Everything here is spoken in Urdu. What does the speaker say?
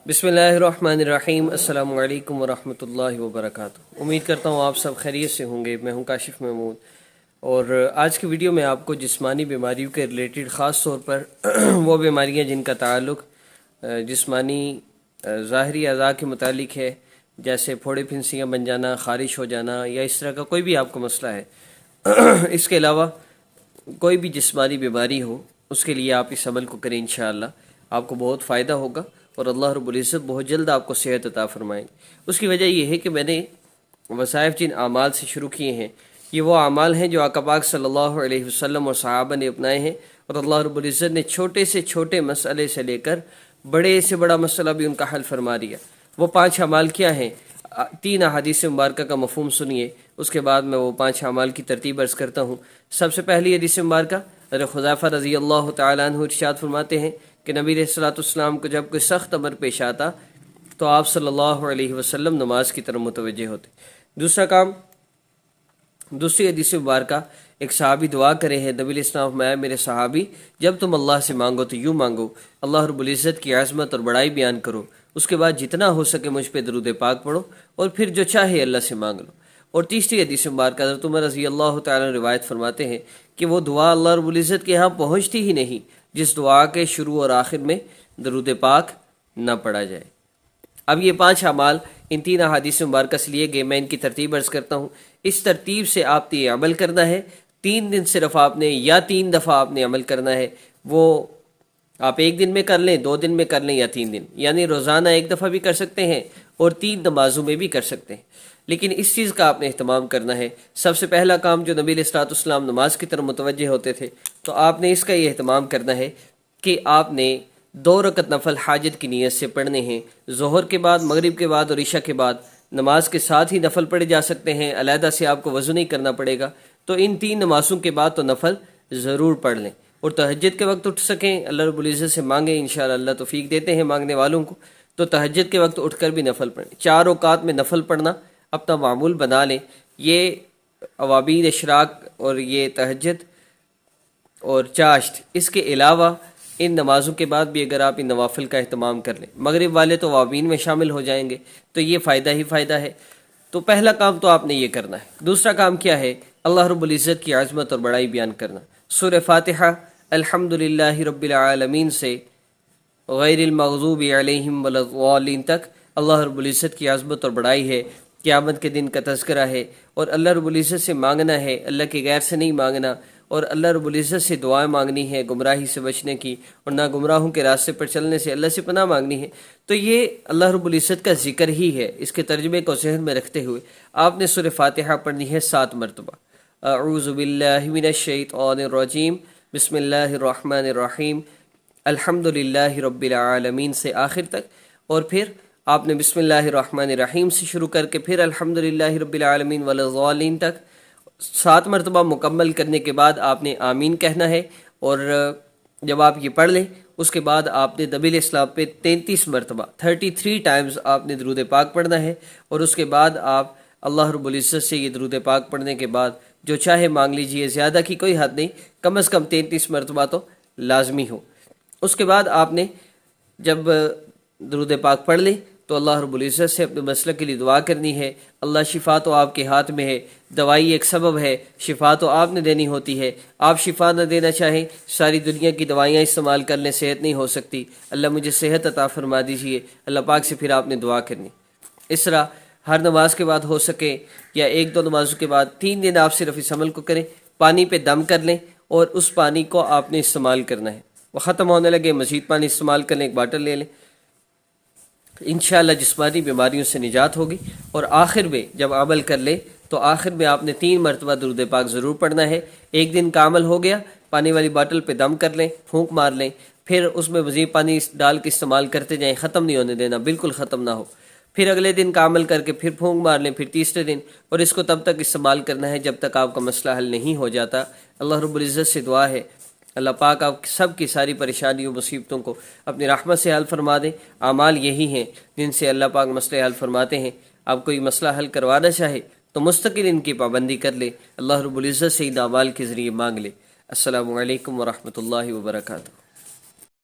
بسم اللہ الرحمن الرحیم۔ السلام علیکم ورحمۃ اللہ وبرکاتہ۔ امید کرتا ہوں آپ سب خیریت سے ہوں گے۔ میں ہوں کاشف محمود، اور آج کی ویڈیو میں آپ کو جسمانی بیماریوں کے ریلیٹڈ خاص طور پر وہ بیماریاں جن کا تعلق جسمانی ظاہری اعضاء کے متعلق ہے، جیسے پھوڑے پھنسیاں بن جانا، خارش ہو جانا، یا اس طرح کا کوئی بھی آپ کو مسئلہ ہے، اس کے علاوہ کوئی بھی جسمانی بیماری ہو، اس کے لیے آپ اس عمل کو کریں، انشاءاللہ آپ کو بہت فائدہ ہوگا اور اللہ رب العزت بہت جلد آپ کو صحت عطا فرمائیں گے۔ اس کی وجہ یہ ہے کہ میں نے وظائف جن اعمال سے شروع کیے ہیں، یہ وہ اعمال ہیں جو آقا پاک صلی اللہ علیہ وسلم اور صحابہ نے اپنائے ہیں، اور اللہ رب العزت نے چھوٹے سے چھوٹے مسئلے سے لے کر بڑے سے بڑا مسئلہ بھی ان کا حل فرما دیا۔ وہ 5 اعمال کیا ہیں؟ 3 احادیث مبارکہ کا مفہوم سنیے، اس کے بعد میں وہ 5 اعمال کی ترتیب عرض کرتا ہوں۔ سب سے پہلی حدیث مبارکہ حضرت حذیفہ رضی اللہ تعالیٰ عنہ ارشاد فرماتے ہیں کہ نبی علیہ الصلوۃ والسلام کو جب کوئی سخت امر پیش آتا تو آپ صلی اللہ علیہ وسلم نماز کی طرف متوجہ ہوتے۔ دوسری حدیث مبارکہ ایک صحابی دعا کرے ہیں، نبی علیہ السلام فرمایا، میرے صحابی جب تم اللہ سے مانگو تو یوں مانگو، اللہ رب العزت کی عظمت اور بڑائی بیان کرو، اس کے بعد جتنا ہو سکے مجھ پہ درود پاک پڑھو، اور پھر جو چاہے اللہ سے مانگ لو۔ اور تیسری حدیث مبارکہ حضرت عمر رضی اللہ تعالیٰ روایت فرماتے ہیں کہ وہ دعا اللہ رب العزت کے ہاں پہنچتی ہی نہیں جس دعا کے شروع اور آخر میں درود پاک نہ پڑھا جائے۔ اب یہ 5 اعمال ان 3 احادیث مبارکہ سے لیے گئے، میں ان کی ترتیب عرض کرتا ہوں۔ اس ترتیب سے آپ نے یہ عمل کرنا ہے، 3 دن صرف آپ نے یا 3 دفعہ آپ نے عمل کرنا ہے۔ وہ آپ 1 دن میں کر لیں، 2 دن میں کر لیں، یا 3 دن، یعنی روزانہ 1 دفعہ بھی کر سکتے ہیں اور 3 نمازوں میں بھی کر سکتے ہیں۔ لیکن اس چیز کا آپ نے اہتمام کرنا ہے۔ سب سے پہلا کام جو نبی علیہ الصلوۃ والسلام نماز کی طرف متوجہ ہوتے تھے، تو آپ نے اس کا یہ اہتمام کرنا ہے کہ آپ نے 2 رکعت نفل حاجت کی نیت سے پڑھنے ہیں۔ ظہر کے بعد، مغرب کے بعد اور عشاء کے بعد نماز کے ساتھ ہی نفل پڑھے جا سکتے ہیں، علیحدہ سے آپ کو وضو نہیں کرنا پڑے گا۔ تو ان 3 نمازوں کے بعد تو نفل ضرور پڑھ لیں، اور تہجد کے وقت اٹھ سکیں، اللہ رب العزت سے مانگیں، انشاءاللہ اللہ توفیق دیتے ہیں مانگنے والوں کو، تو تہجد کے وقت اٹھ کر بھی نفل پڑھیں۔ 4 اوقات میں نفل پڑھنا اپنا معمول بنا لیں۔ یہ اوابین اشراق اور یہ تہجد اور چاشت، اس کے علاوہ ان نمازوں کے بعد بھی اگر آپ ان نوافل کا اہتمام کر لیں، مغرب والے تو اوابین میں شامل ہو جائیں گے، تو یہ فائدہ ہی فائدہ ہے۔ تو پہلا کام تو آپ نے یہ کرنا ہے۔ دوسرا کام کیا ہے؟ اللہ رب العزت کی عظمت اور بڑائی بیان کرنا۔ سورہ فاتحہ الحمدللہ رب العالمین سے غیر المغضوب علیہم ولا الضالین تک اللہ رب العزت کی عظمت اور بڑائی ہے، قیامت کے دن کا تذکرہ ہے، اور اللہ رب العزت سے مانگنا ہے، اللہ کے غیر سے نہیں مانگنا، اور اللہ رب العزت سے دعائیں مانگنی ہے گمراہی سے بچنے کی، اور نہ گمراہوں کے راستے پر چلنے سے اللہ سے پناہ مانگنی ہے۔ تو یہ اللہ رب العزت کا ذکر ہی ہے۔ اس کے ترجمے کو ذہن میں رکھتے ہوئے آپ نے سورہ فاتحہ پڑھنی ہے 7 مرتبہ۔ اعوذ باللہ من الشیطان الرجیم، بسم اللہ الرحمن الرحیم، الحمدللہ رب العالمین سے آخر تک، اور پھر آپ نے بسم اللہ الرحمن الرحیم سے شروع کر کے پھر الحمدللہ رب العالمین ولا الضالین تک 7 مرتبہ مکمل کرنے کے بعد آپ نے آمین کہنا ہے، اور جب آپ یہ پڑھ لیں اس کے بعد آپ نے نبی علیہ السلام پہ 33 مرتبہ 33 ٹائمز آپ نے درود پاک پڑھنا ہے، اور اس کے بعد آپ اللہ رب العزت سے یہ درود پاک پڑھنے کے بعد جو چاہے مانگ لیجئے، زیادہ کی کوئی حد نہیں، کم از کم 33 مرتبہ تو لازمی ہو۔ اس کے بعد آپ نے جب درود پاک پڑھ لیں تو اللہ رب العزت سے اپنے مسئلہ کے لیے دعا کرنی ہے۔ اللہ شفا تو آپ کے ہاتھ میں ہے، دوائی ایک سبب ہے، شفا تو آپ نے دینی ہوتی ہے۔ آپ شفا نہ دینا چاہیں، ساری دنیا کی دوائیاں استعمال کر لیں، صحت نہیں ہو سکتی، اللہ مجھے صحت عطا فرما دیجیے، اللہ پاک سے پھر آپ نے دعا کرنی۔ اس طرح ہر نماز کے بعد ہو سکے یا 1-2 نمازوں کے بعد 3 دن آپ صرف اس عمل کو کریں، پانی پہ دم کر لیں، اور اس پانی کو آپ نے استعمال کرنا ہے۔ وہ ختم ہونے لگے مزید پانی استعمال کر لیں، ایک باٹل لے لیں، انشاءاللہ جسمانی بیماریوں سے نجات ہوگی۔ اور آخر میں جب عمل کر لیں تو آخر میں آپ نے 3 مرتبہ درود پاک ضرور پڑھنا ہے۔ 1 دن کا عمل ہو گیا، پانی والی باٹل پہ دم کر لیں، پھونک مار لیں، پھر اس میں مزید پانی ڈال کے استعمال کرتے جائیں، ختم نہیں ہونے دینا، بالکل ختم نہ ہو۔ پھر اگلے دن کا عمل کر کے پھر پھونک مار لیں، پھر تیسرے دن، اور اس کو تب تک استعمال کرنا ہے جب تک آپ کا مسئلہ حل نہیں ہو جاتا۔ اللہ رب العزت سے دعا ہے اللہ پاک آپ سب کی ساری پریشانیوں مصیبتوں کو اپنی رحمت سے حل فرما دیں۔ اعمال یہی ہیں جن سے اللہ پاک مسئلے حل فرماتے ہیں۔ آپ کوئی مسئلہ حل کروانا چاہے تو مستقل ان کی پابندی کر لے، اللہ رب العزت سے ان اعمال کے ذریعے مانگ لے۔ السلام علیکم ورحمۃ اللہ وبرکاتہ۔